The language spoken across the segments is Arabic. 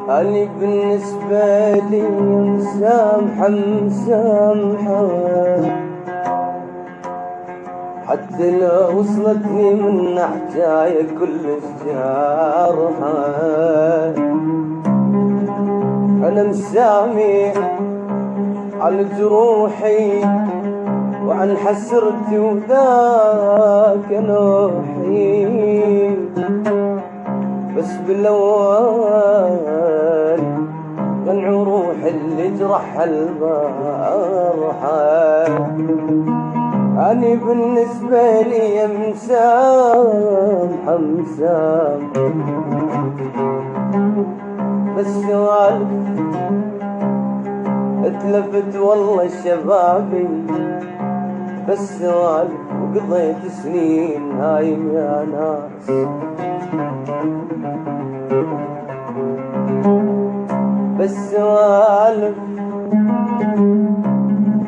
أني بالنسبة لي مسامحة مسامحة، حتى لو وصلتني من حكاية كلش جارحة. أنا مسامح على جروحي وعن حسرتي وذاك نوحي، بس بالأول غنع روحي اللي جرحها البارحة. أني بالنسبة لي مسامحة مسامحة، بس سوالف اتلفت والله شبابي، بس سوالف وقضيت سنين هايم يا ناس. بس سوالف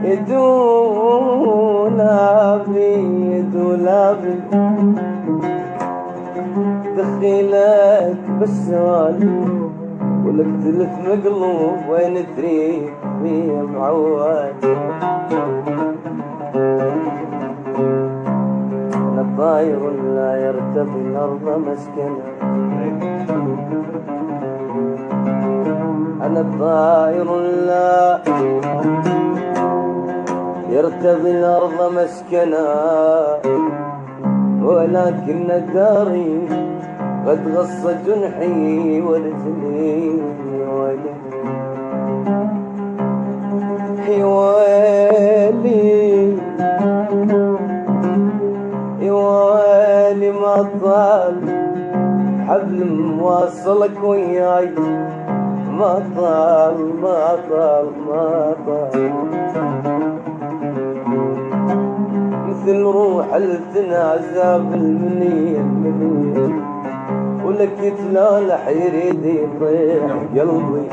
يدولابي يدولابي دخيلك، بس سوالف ولك تلف مقلوب وين تريد فيه معود. أنا طاير لا يرتضي الأرض مسكنه، أنا طاير لا يرتضي الأرض مسكنا، ولكن داري قد غص جنحي ورجلي. يا ويلي يا ويلي ما طال حبل مواصلك وياي، ما طال ما طال ما طال، مثل روح التنازع بالمنية المنية، ولك يتلالح يريد يطيح قلبي.